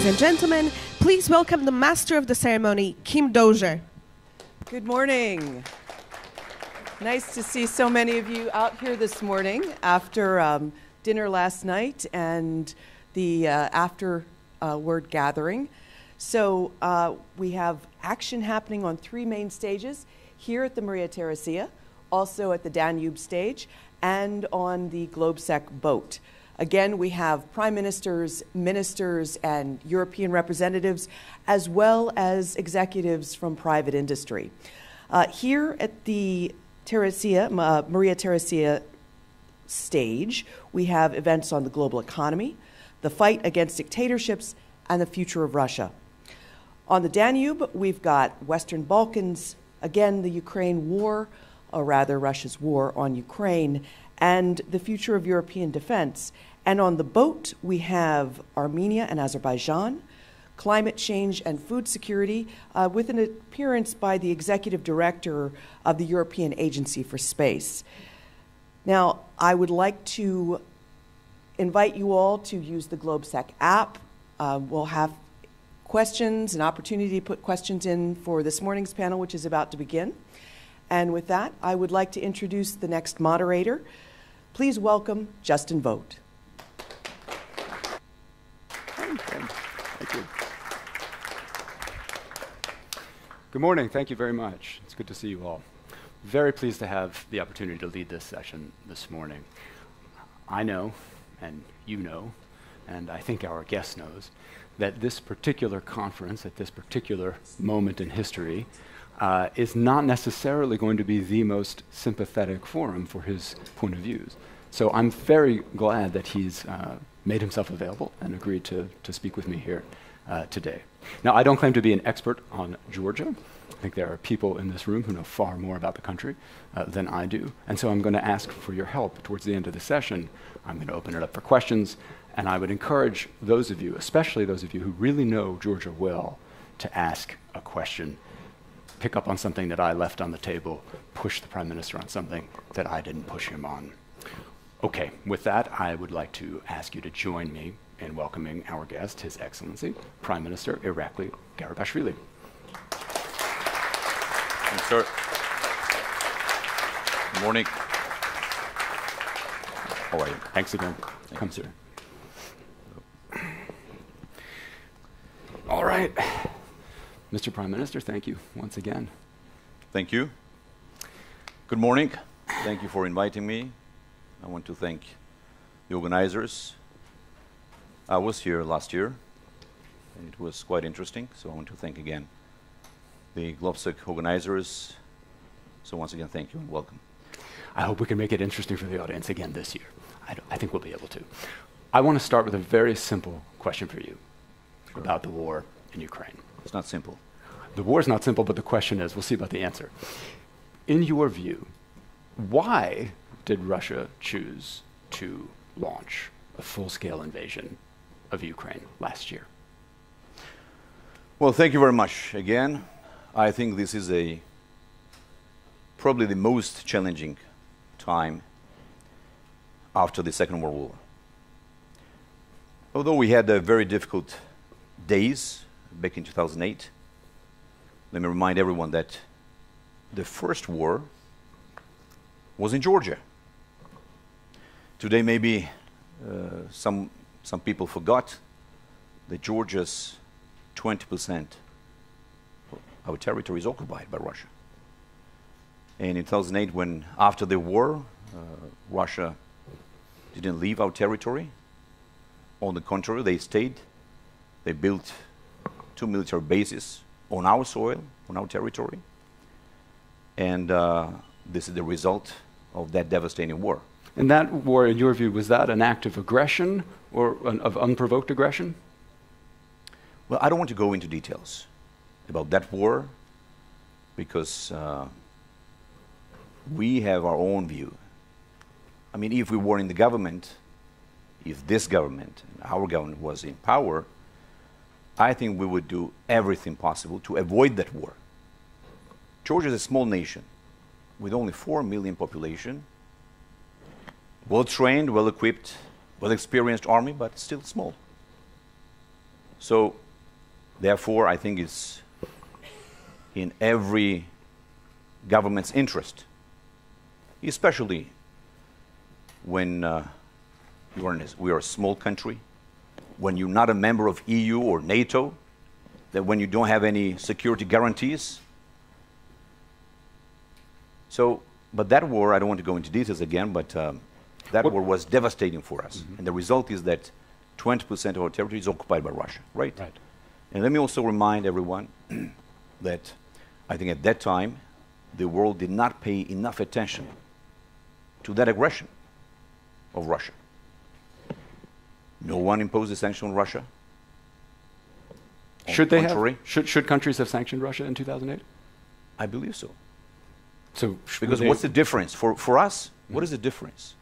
Ladies and gentlemen, please welcome the master of the ceremony, Kim Dozier. Good morning. Nice to see so many of you out here this morning after dinner last night and the afterward gathering. So we have action happening on 3 main stages, here at the Maria Teresia, also at the Danube stage, and on the GlobeSec boat. Again, we have prime ministers, ministers, and European representatives, as well as executives from private industry. Here at the Maria Teresia stage, we have events on the global economy, the fight against dictatorships, and the future of Russia. On the Danube, we've got Western Balkans, again, the Ukraine war, or rather Russia's war on Ukraine, and the future of European defense. And on the boat, we have Armenia and Azerbaijan, climate change and food security, with an appearance by the executive director of the European Agency for Space. Now, I would like to invite you all to use the GlobeSec app. We'll have questions, an opportunity to put questions in for this morning's panel, which is about to begin. And with that, I would like to introduce the next moderator. Please welcome Justin Vogt. Thank you. Good morning. Thank you very much. It's good to see you all. Very pleased to have the opportunity to lead this session this morning. I know, and you know, and I think our guest knows, that this particular conference at this particular moment in history is not necessarily going to be the most sympathetic forum for his point of views. So I'm very glad that he's made himself available and agreed to speak with me here today. Now, I don't claim to be an expert on Georgia. I think there are people in this room who know far more about the country than I do. And so I'm going to ask for your help towards the end of the session. I'm going to open it up for questions. And I would encourage those of you, especially those of you who really know Georgia well, to ask a question. Pick up on something that I left on the table, push the Prime Minister on something that I didn't push him on. Okay, with that, I would like to ask you to join me in welcoming our guest, His Excellency, Prime Minister Irakli Garibashvili. Thanks, sir. Good morning. How are you? Thanks again. Come, sir. All right. Mr. Prime Minister, thank you once again. Thank you. Good morning. Thank you for inviting me. I want to thank the organizers. I was here last year, and it was quite interesting, so I want to thank again the GlobeSec organizers. So once again, thank you and welcome. I hope we can make it interesting for the audience again this year. I think we'll be able to. I want to start with a very simple question for you about the war in Ukraine. It's not simple. The war is not simple, but the question is, we'll see about the answer. In your view, why did Russia choose to launch a full-scale invasion of Ukraine last year? Well, thank you very much again. I think this is probably the most challenging time after the Second World War. Although we had very difficult days back in 2008, let me remind everyone that the first war was in Georgia. Today, maybe some people forgot that Georgia's 20% of our territory is occupied by Russia. And in 2008, when after the war, Russia didn't leave our territory. On the contrary, they stayed. They built 2 military bases on our soil, on our territory. And this is the result of that devastating war. And that war, in your view, was that an act of aggression or of unprovoked aggression? Well, I don't want to go into details about that war because we have our own view. I mean, if we were in the government, if this government, our government was in power, I think we would do everything possible to avoid that war. Georgia is a small nation with only 4 million population, well-trained, well-equipped, well-experienced army, but still small. So, therefore, I think it's in every government's interest, especially when we are a small country, when you're not a member of EU or NATO, that when you don't have any security guarantees. So, but that war, I don't want to go into details again, but that war was devastating for us. And the result is that 20% of our territory is occupied by Russia, right? Right. And let me also remind everyone that I think at that time, the world did not pay enough attention to that aggression of Russia. No one imposed a sanction on Russia. Should they have? Should countries have sanctioned Russia in 2008? I believe so. So because what's the difference for us? What is the difference?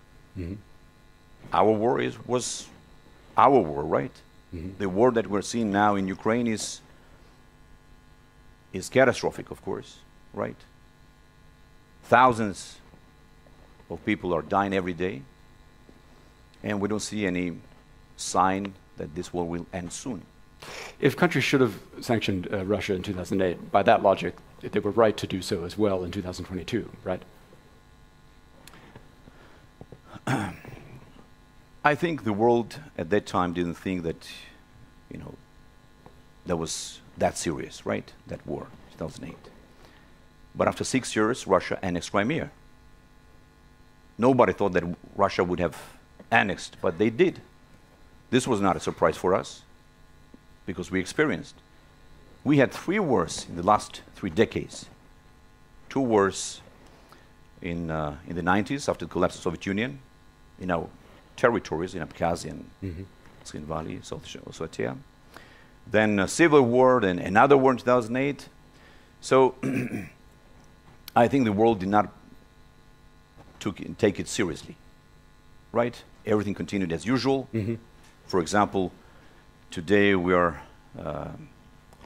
Our war was our war, right? The war that we're seeing now in Ukraine is catastrophic, of course, right? Thousands of people are dying every day, and we don't see any sign that this war will end soon. If countries should have sanctioned Russia in 2008, by that logic, they were right to do so as well in 2022, right? I think the world at that time didn't think that, that was that serious, right? That war, 2008. But after 6 years, Russia annexed Crimea. Nobody thought that Russia would have annexed, but they did. This was not a surprise for us, because we experienced. We had 3 wars in the last 3 decades. 2 wars in the 90s, after the collapse of the Soviet Union, in our territories, in Abkhazia and Kyrgyzstan Valley, South Ossetia. Then a civil war, then another war in 2008. So I think the world did not take it seriously, right? Everything continued as usual. For example, today we are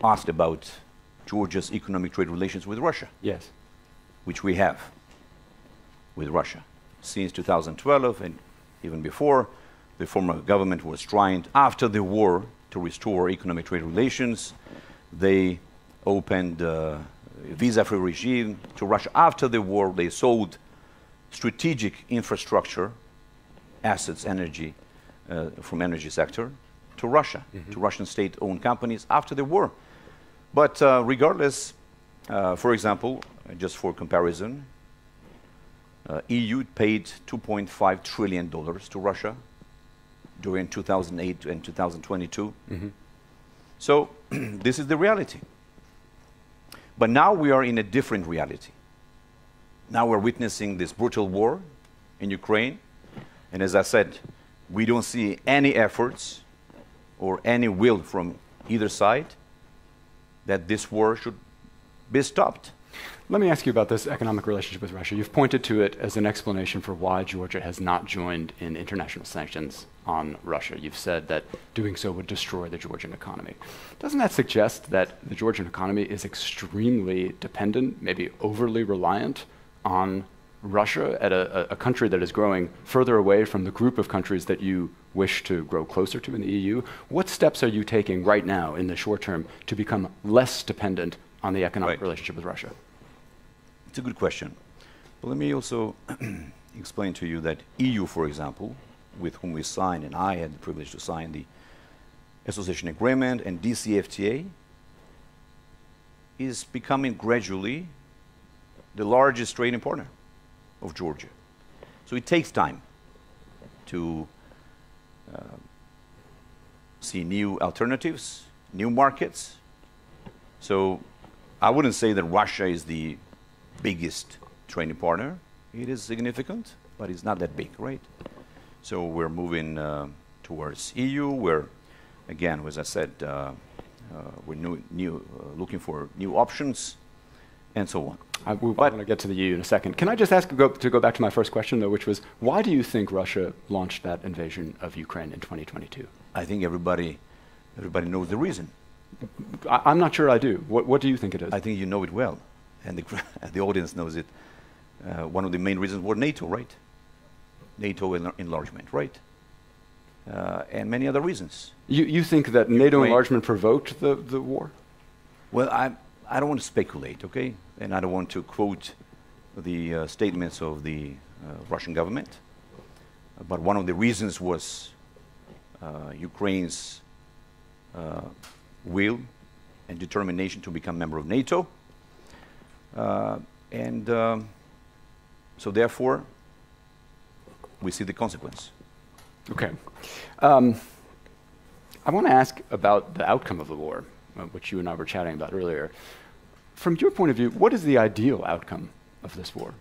asked about Georgia's economic trade relations with Russia. Yes. Which we have with Russia. Since 2012 and even before, the former government was trying, after the war, to restore economic trade relations. They opened a visa-free regime to Russia. After the war, they sold strategic infrastructure, assets, energy, from energy sector, to Russia, to Russian state-owned companies after the war. But regardless, for example, just for comparison, EU paid $2.5 trillion to Russia during 2008 and 2022. So this is the reality. But now we are in a different reality. Now we're witnessing this brutal war in Ukraine. And as I said, we don't see any efforts or any will from either side that this war should be stopped. Let me ask you about this economic relationship with Russia. You've pointed to it as an explanation for why Georgia has not joined in international sanctions on Russia. You've said that doing so would destroy the Georgian economy. Doesn't that suggest that the Georgian economy is extremely dependent, maybe overly reliant on Russia, at a country that is growing further away from the group of countries that you wish to grow closer to in the EU? What steps are you taking right now in the short term to become less dependent on the economic relationship with Russia? It's a good question. But let me also explain to you that EU, for example, with whom we signed, and I had the privilege to sign the association agreement, and DCFTA, is becoming gradually the largest trading partner of Georgia. So it takes time to see new alternatives, new markets. So I wouldn't say that Russia is the biggest trading partner. It is significant, but it's not that big, right? So we're moving towards EU, where, again, as I said, we're looking for new options, and so on. I want to get to the EU in a second. Can I just ask to go back to my first question, though, which was, why do you think Russia launched that invasion of Ukraine in 2022? I think everybody knows the reason. I'm not sure I do. What do you think it is? I think you know it well, and the audience knows it. One of the main reasons was NATO, right? NATO enlargement, right? and many other reasons. You think that NATO enlargement provoked the war? Well, I don't want to speculate, okay? And I don't want to quote the statements of the Russian government. But one of the reasons was Ukraine's will and determination to become member of NATO. So therefore, we see the consequence. Okay. I want to ask about the outcome of the war, which you and I were chatting about earlier. From your point of view, what is the ideal outcome of this war?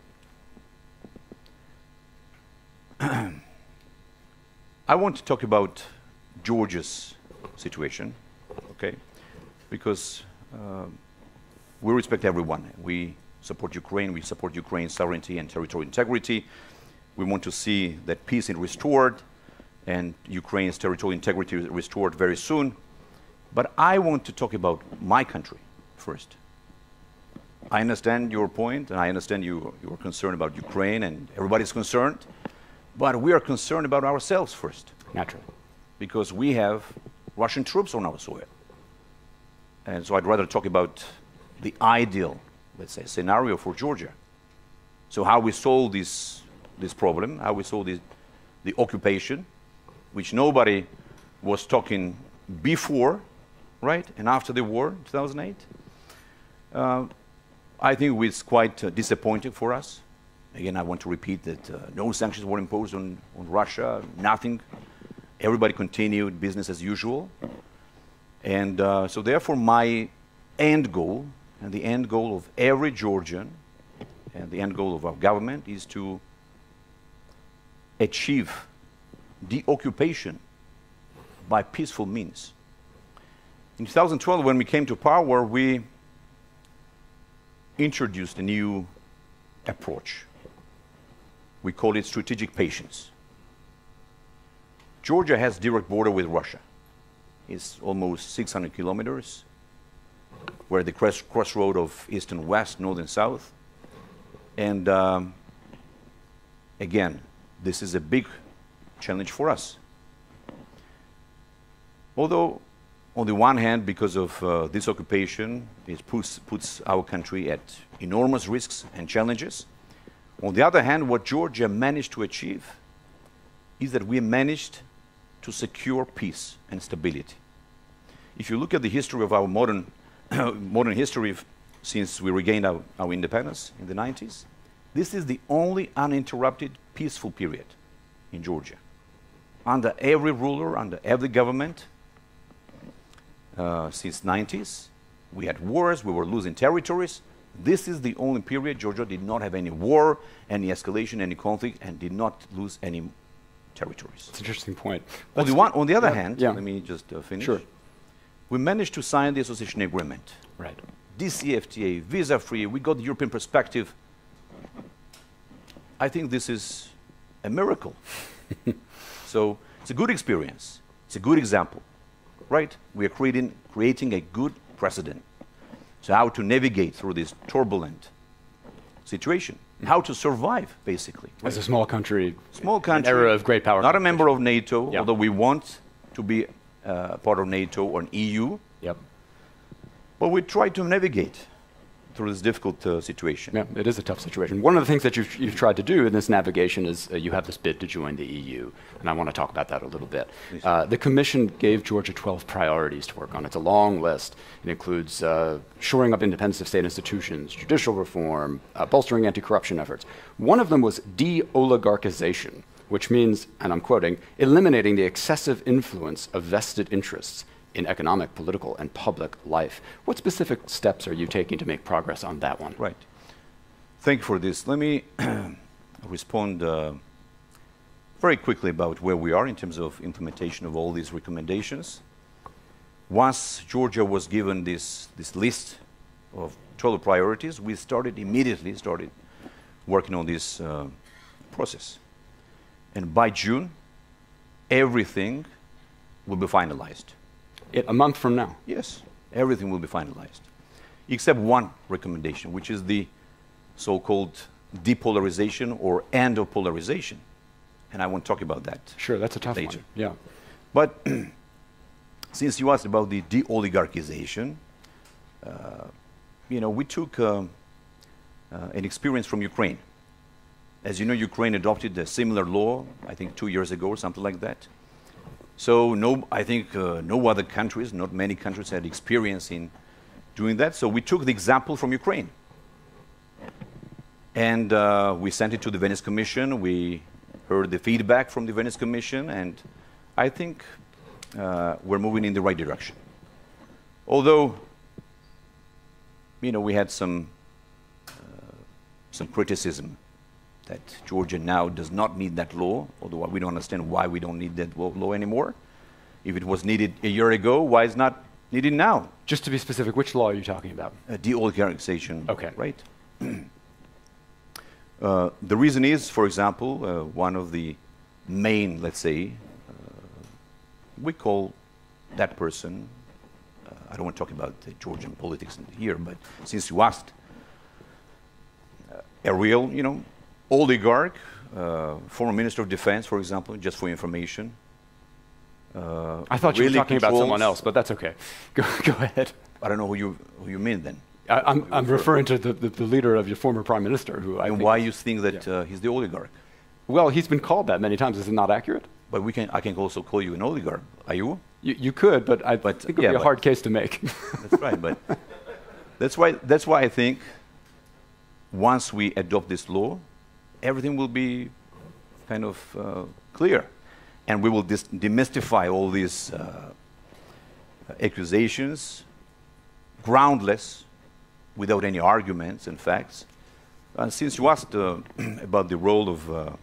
I want to talk about Georgia's situation, okay? Because we respect everyone. We support Ukraine. We support Ukraine's sovereignty and territorial integrity. We want to see that peace is restored and Ukraine's territorial integrity is restored very soon. But I want to talk about my country first. I understand your point, and I understand you're concerned about Ukraine, and everybody's concerned. But we are concerned about ourselves first. Naturally. Because we have Russian troops on our soil. And so I'd rather talk about the ideal, let's say, scenario for Georgia. So how we solve this problem, how we solve the occupation, which nobody was talking before, right, and after the war, 2008. I think it was quite disappointing for us. Again, I want to repeat that no sanctions were imposed on Russia, nothing. Everybody continued business as usual. And so therefore my end goal, and the end goal of every Georgian, and the end goal of our government is to achieve deoccupation by peaceful means. In 2012, when we came to power, we introduced a new approach. We call it strategic patience. Georgia has direct border with Russia. It's almost 600 kilometers. We're at the crossroad of east and west, north and south. And again, this is a big challenge for us. Although, on the one hand, because of this occupation, it puts our country at enormous risks and challenges. On the other hand, what Georgia managed to achieve is that we managed to secure peace and stability. If you look at the history of our modern history since we regained our independence in the 90s, this is the only uninterrupted peaceful period in Georgia. Under every ruler, under every government, since 90s, we had wars, we were losing territories. This is the only period Georgia did not have any war, any escalation, any conflict, and did not lose any territories. That's an interesting point. On the other hand, let me just finish. Sure. We managed to sign the association agreement. Right. DCFTA, visa-free, we got the European perspective. I think this is a miracle. So it's a good experience. It's a good example, right? We are creating a good precedent. So how to navigate through this turbulent situation, how to survive, basically. Right? As a small country, an era of great power. Not a member of NATO, although we want to be part of NATO or an EU. Yep. But we try to navigate through this difficult situation. Yeah, it is a tough situation. One of the things that you've tried to do in this navigation is you have this bid to join the EU, and I want to talk about that a little bit. The Commission gave Georgia 12 priorities to work on. It's a long list. It includes shoring up independence of state institutions, judicial reform, bolstering anti-corruption efforts. One of them was de-oligarchization, which means, and I'm quoting, eliminating the excessive influence of vested interests in economic, political, and public life. What specific steps are you taking to make progress on that one? Right. Thank you for this. Let me respond very quickly about where we are in terms of implementation of all these recommendations. Once Georgia was given this list of 12 priorities, we immediately started working on this process. And by June, everything will be finalized. A month from now? Yes, everything will be finalized, except one recommendation, which is the so-called depolarization or end of polarization. and I won't talk about that. Sure, that's a tough later. one. Yeah. But since you asked about the de-oligarchization, we took an experience from Ukraine. As you know, Ukraine adopted a similar law, I think 2 years ago or something like that. So I think no other countries, not many countries had experience in doing that. So we took the example from Ukraine. And we sent it to the Venice Commission. We heard the feedback from the Venice Commission. And I think we're moving in the right direction. Although, we had some criticism that Georgia now does not need that law, although we don't understand why we don't need that law anymore. If it was needed a year ago, why is it not needed now? Just to be specific, which law are you talking about? De-oligarchization, okay. Right? The reason is, for example, one of the main, let's say, we call that person, I don't want to talk about the Georgian politics here, but since you asked, a real, oligarch, former Minister of Defense, for example, just for information. I thought you were talking about someone else, but that's okay. Go ahead. I don't know who you mean then. I'm referring to the leader of your former prime minister, who I think. And why you think that he's the oligarch? Well, he's been called that many times. Is it not accurate? But I can also call you an oligarch. Are you? You could, but I think it would be a hard case to make. That's right, but that's why I think once we adopt this law, everything will be kind of clear. And we will demystify all these accusations, groundless, without any arguments and facts. Since you asked about the role of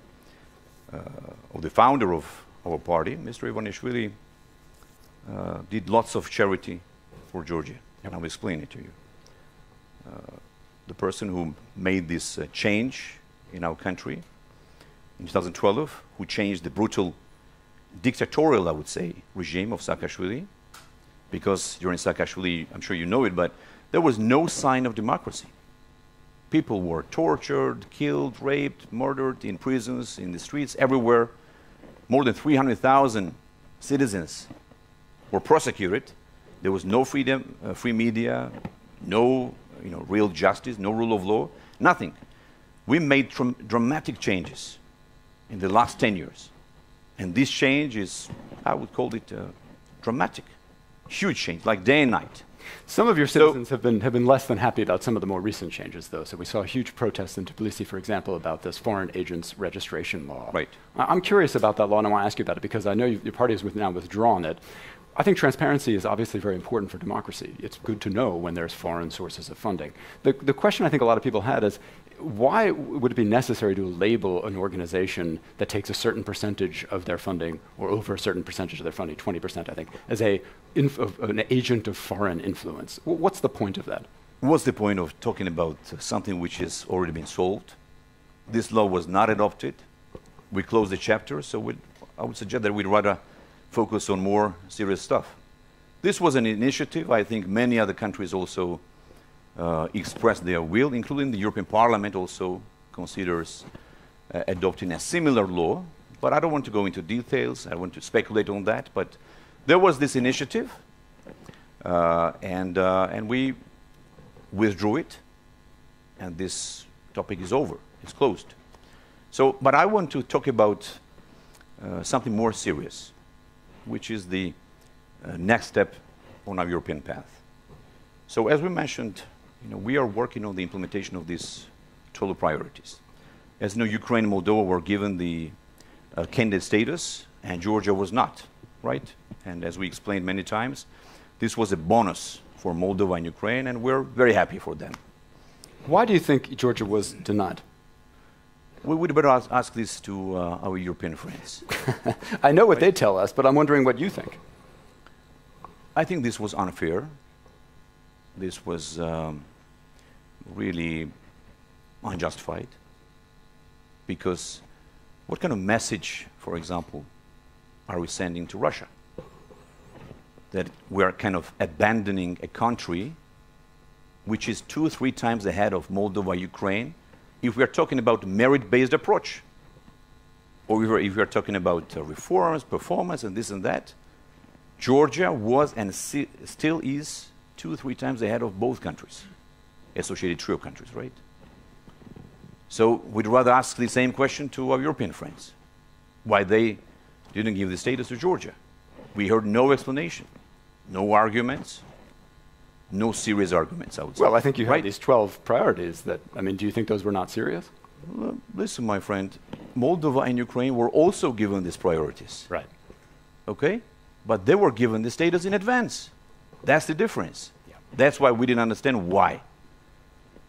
the founder of our party, Mr. Ivanishvili did lots of charity for Georgia, and I'll explain it to you. The person who made this change in our country in 2012, who changed the brutal dictatorial, I would say, regime of Saakashvili, because during Saakashvili, I'm sure you know it, but there was no sign of democracy. People were tortured, killed, raped, murdered in prisons, in the streets, everywhere. More than 300,000 citizens were prosecuted. There was no freedom, free media, no real justice, no rule of law, nothing. We made dramatic changes in the last 10 years. And this change is, I would call it dramatic, huge change, like day and night. Some of your citizens have been less than happy about some of the more recent changes, though. So we saw huge protests in Tbilisi, for example, about this foreign agents registration law. Right. I'm curious about that law, and I want to ask you about it because I know your party has now withdrawn it. I think transparency is obviously very important for democracy. It's good to know when there's foreign sources of funding. The question I think a lot of people had is, why would it be necessary to label an organization that takes a certain percentage of their funding, or over a certain percentage of their funding, 20% I think, as an agent of foreign influence? What's the point of that? What's the point of talking about something which has already been solved? This law was not adopted. We closed the chapter, so I would suggest that we'd rather focus on more serious stuff. This was an initiative. I think many other countries also expressed their will, including the European Parliament also considers adopting a similar law. But I don't want to go into details. I don't want to speculate on that. But there was this initiative, and we withdrew it, and this topic is over. It's closed. But I want to talk about something more serious, which is the next step on our European path. So as we mentioned, we are working on the implementation of these 12 priorities. As you know, Ukraine and Moldova were given the candidate status, and Georgia was not, right? And as we explained many times, this was a bonus for Moldova and Ukraine, and we're very happy for them. Why do you think Georgia was denied? We would better ask this to our European friends. I know what they tell us, but I'm wondering what you think. I think this was unfair. This was really unjustified. Because what kind of message, for example, are we sending to Russia? That we're kind of abandoning a country which is 2 or 3 times ahead of Moldova, Ukraine, if we're talking about merit-based approach. or if we are talking about reforms, performance, and this and that, Georgia was and still is 2 or 3 times ahead of both countries, associated trio countries, right? So we'd rather ask the same question to our European friends, why they didn't give the status to Georgia. We heard no explanation, no arguments, no serious arguments, I would say. Well, I think you have right? these 12 priorities that, I mean, do you think those were not serious? Listen, my friend, Moldova and Ukraine were also given these priorities. Right. Okay? But they were given the status in advance. That's the difference. Yeah. That's why we didn't understand why.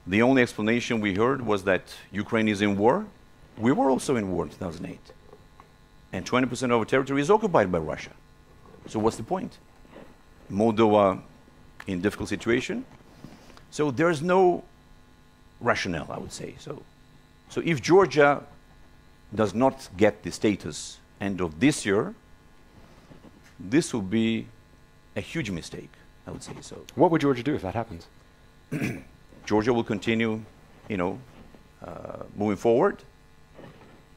The only explanation we heard was that Ukraine is in war. We were also in war in 2008. And 20% of our territory is occupied by Russia. So what's the point? Moldova in difficult situation. So there's no rationale, I would say. So if Georgia does not get the status end of this year, this will be a huge mistake, I would say so. What would Georgia do if that happens? Georgia will continue, moving forward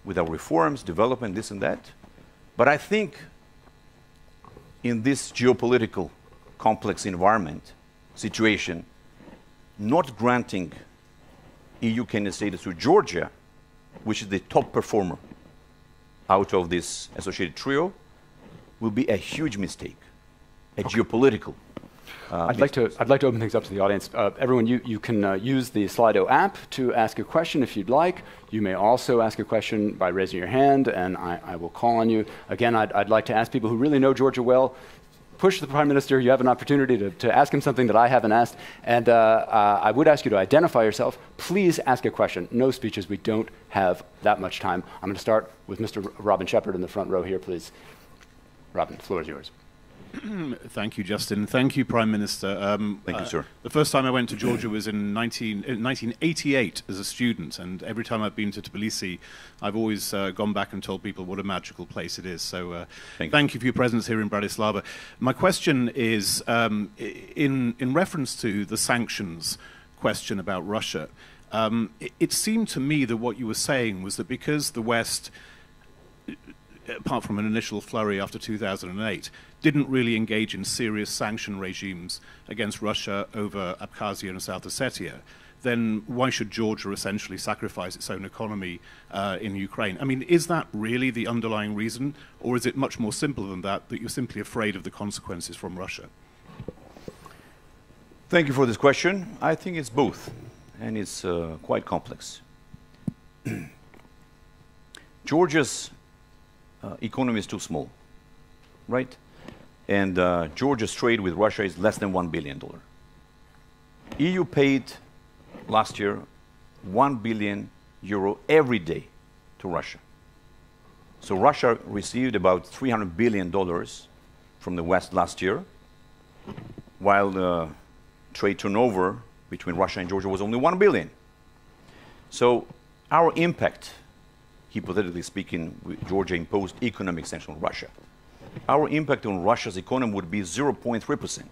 with our reforms, development, this and that. But I think in this geopolitical complex environment, situation, not granting EU candidate status to Georgia, which is the top performer out of this associated trio, will be a huge mistake, a geopolitical. I'd like to open things up to the audience. Everyone, you can use the Slido app to ask a question if you'd like. You may also ask a question by raising your hand, and I will call on you. Again, I'd like to ask people who really know Georgia well, push the Prime Minister. You have an opportunity to ask him something that I haven't asked. And I would ask you to identify yourself. Please ask a question. No speeches. We don't have that much time. I'm going to start with Mr. Robin Shepherd in the front row here, please. Robin, the floor is yours. Thank you, Justin. Thank you, Prime Minister. Thank you, sir. The first time I went to Georgia was in 1988 as a student, and every time I've been to Tbilisi, I've always gone back and told people what a magical place it is. So thank you for your presence here in Bratislava. My question is, in reference to the sanctions question about Russia, it seemed to me that what you were saying was that because the West, apart from an initial flurry after 2008, didn't really engage in serious sanction regimes against Russia over Abkhazia and South Ossetia, then why should Georgia essentially sacrifice its own economy in Ukraine? I mean, is that really the underlying reason, or is it much more simple than that, that you're simply afraid of the consequences from Russia? Thank you for this question. I think it's both, and it's quite complex. Georgia's economy is too small, right? And Georgia's trade with Russia is less than $1 billion. EU paid last year €1 billion every day to Russia. So Russia received about $300 billion from the West last year, while the trade turnover between Russia and Georgia was only $1 billion. So our impact, hypothetically speaking, Georgia imposed economic sanctions on Russia. Our impact on Russia's economy would be 0.3%,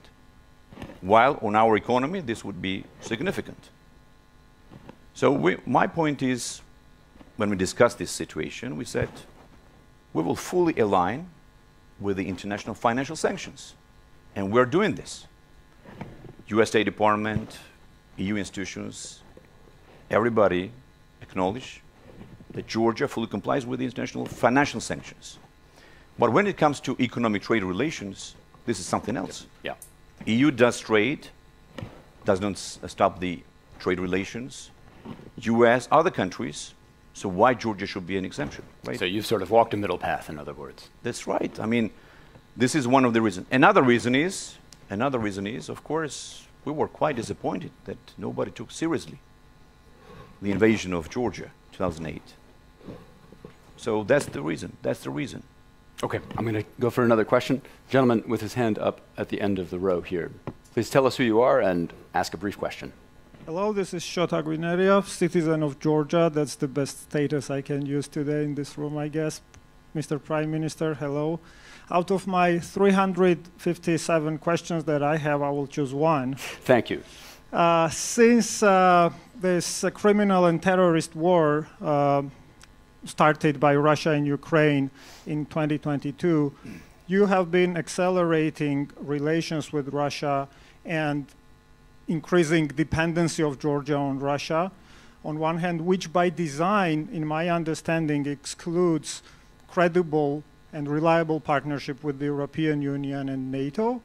while on our economy this would be significant. So my point is, when we discussed this situation, we said we will fully align with the international financial sanctions, and we're doing this. US State Department, EU institutions, everybody acknowledge that Georgia fully complies with the international financial sanctions. But when it comes to economic trade relations, this is something else. Yeah. EU does trade, does not stop the trade relations. US, other countries, so why Georgia should be an exemption, right? So you've sort of walked a middle path, in other words. That's right. I mean, this is one of the reasons. Another reason is, of course, we were quite disappointed that nobody took seriously the invasion of Georgia, 2008. So that's the reason. Okay, I'm going to go for another question. Gentleman with his hand up at the end of the row here. Please tell us who you are and ask a brief question. Hello, this is Shota Guineria, citizen of Georgia. That's the best status I can use today in this room, I guess. Mr. Prime Minister, hello. Out of my 357 questions that I have, I will choose one. Thank you. Since this criminal and terrorist war started by Russia and Ukraine in 2022, you have been accelerating relations with Russia and increasing dependency of Georgia on Russia, on one hand, which by design, in my understanding, excludes credible and reliable partnership with the European Union and NATO.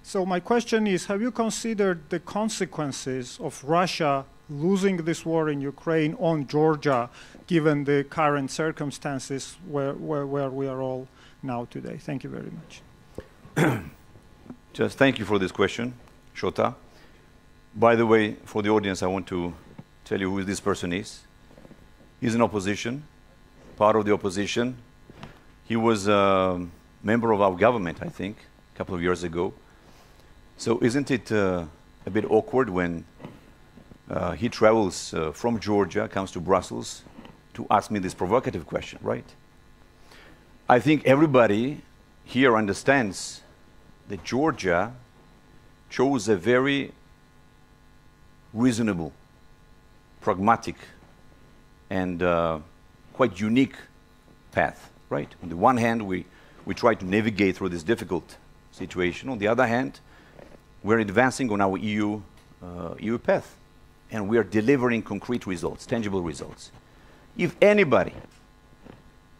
So my question is, have you considered the consequences of Russia losing this war in Ukraine on Georgia, given the current circumstances where we are all now today? Thank you very much. Just thank you for this question, Shota. By the way, for the audience, I want to tell you who this person is. He's in opposition, part of the opposition. He was a member of our government, I think, a couple of years ago. So isn't it a bit awkward when he travels from Georgia, comes to Brussels, to ask me this provocative question, right? I think everybody here understands that Georgia chose a very reasonable, pragmatic, and quite unique path, right? On the one hand, we try to navigate through this difficult situation. On the other hand, we're advancing on our EU path, and we are delivering concrete results, tangible results. If anybody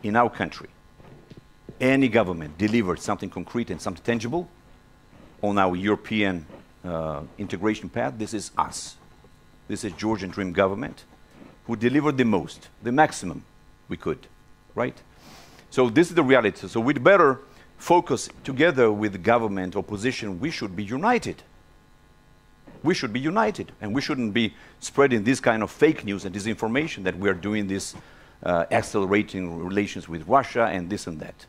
in our country, any government delivered something concrete and something tangible on our European integration path, this is us. This is Georgian Dream government who delivered the most, the maximum we could, right? So this is the reality. So we'd better focus together with the government, opposition. We should be united. We should be united, and we shouldn't be spreading this kind of fake news and disinformation that we are doing this accelerating relations with Russia and this and that.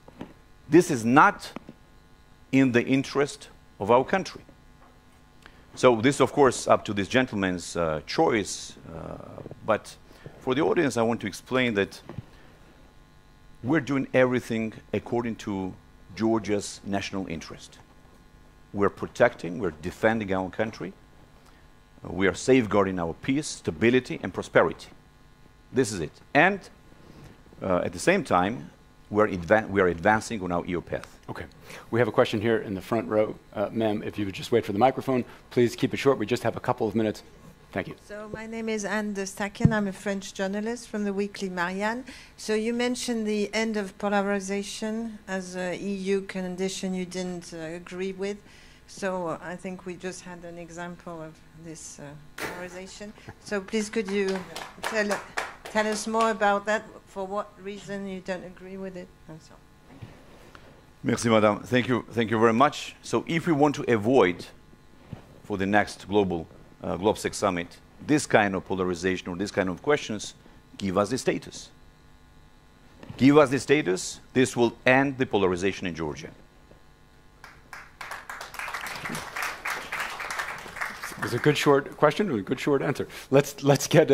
This is not in the interest of our country. So this, of course, up to this gentleman's choice, but for the audience, I want to explain that we're doing everything according to Georgia's national interest. We're protecting, we're defending our country. We are safeguarding our peace, stability, and prosperity. This is it. And at the same time, we are advancing on our EU path. Okay. We have a question here in the front row. Ma'am, if you would just wait for the microphone, please keep it short. We just have a couple of minutes. Thank you. So my name is Anne de Staken. I'm a French journalist from the weekly Marianne. So you mentioned the end of polarization as an EU condition you didn't agree with. So I think we just had an example of this polarization. So please could you tell us more about that? For what reason you don't agree with it? And so. Merci, madame. Thank you very much. So if we want to avoid, for the next GlobSec summit, this kind of polarization or this kind of questions, give us the status. Give us the status. This will end the polarization in Georgia. It was a good short question and a good short answer. Let's get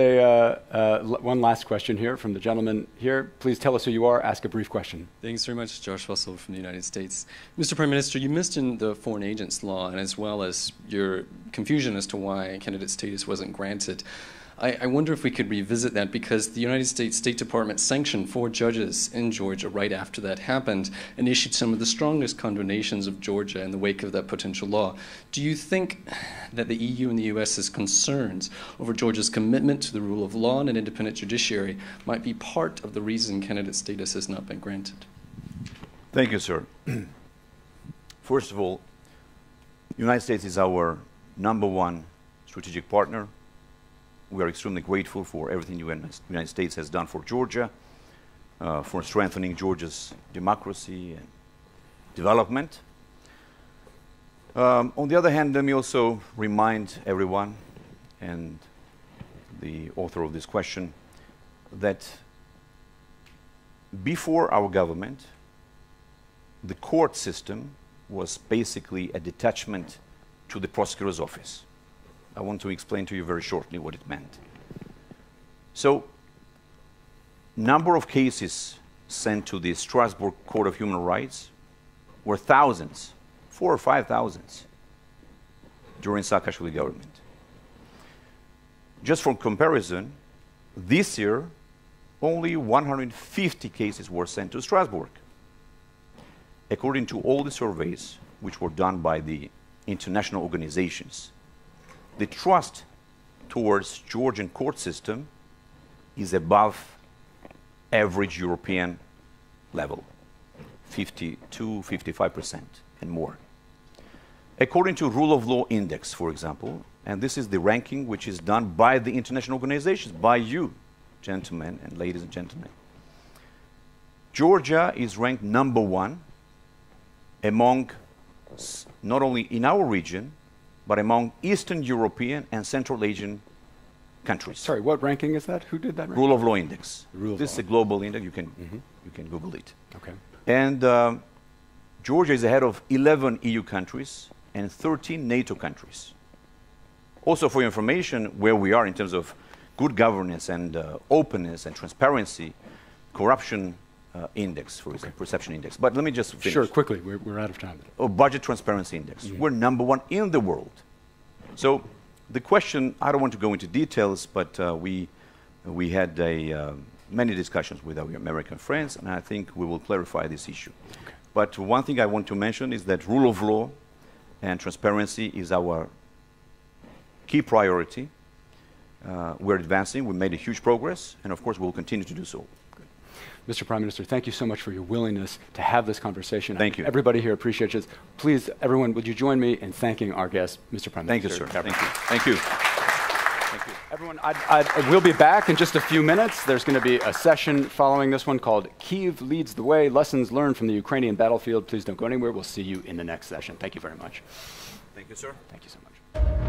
one last question here from the gentleman here. Please tell us who you are. Ask a brief question. Thanks very much. Josh Russell from the United States. Mr. Prime Minister, you mentioned the Foreign Agents Law and as well as your confusion as to why candidate status wasn't granted. I wonder if we could revisit that because the United States State Department sanctioned 4 judges in Georgia right after that happened and issued some of the strongest condemnations of Georgia in the wake of that potential law. Do you think that the EU and the US's concerns over Georgia's commitment to the rule of law and an independent judiciary might be part of the reason candidate status has not been granted? Thank you, sir. First of all, the United States is our #1 strategic partner. We are extremely grateful for everything the United States has done for Georgia, for strengthening Georgia's democracy and development. On the other hand, let me also remind everyone and the author of this question that before our government, the court system was basically a detachment to the prosecutor's office. I want to explain to you very shortly what it meant. So, number of cases sent to the Strasbourg Court of Human Rights were thousands, 4,000 or 5,000 during Saakashvili government. Just for comparison, this year, only 150 cases were sent to Strasbourg. According to all the surveys which were done by the international organizations, the trust towards Georgian court system is above average European level, 52, 55% and more. According to Rule of Law Index, for example, and this is the ranking which is done by the international organizations, by you, gentlemen and ladies and gentlemen. Georgia is ranked #1 among, not only in our region, but among Eastern European and Central Asian countries. Sorry, what ranking is that? Who did that ranking? Rule of Law Index. Rule of this law. is a global index. You can Google it. Okay. And Georgia is ahead of 11 EU countries and 13 NATO countries. Also, for your information, where we are in terms of good governance and openness and transparency, corruption index, for example, perception index. But let me just finish. Sure, quickly, we're out of time. Budget transparency index. We're #1 in the world. So the question, I don't want to go into details, but we had many discussions with our American friends, and I think we will clarify this issue. Okay. But one thing I want to mention is that rule of law and transparency is our key priority. We're advancing. We made a huge progress, and of course, we'll continue to do so. Good. Mr. Prime Minister, thank you so much for your willingness to have this conversation. Thank you. Everybody here appreciates it. Please, everyone, would you join me in thanking our guest, Mr. Prime Thank you, Minister? sir. Thank you. Thank you. Thank you. Everyone, we'll be back in just a few minutes. There's going to be a session following this one called Kyiv Leads the Way, Lessons Learned from the Ukrainian Battlefield. Please don't go anywhere. We'll see you in the next session. Thank you very much. Thank you, sir. Thank you so much.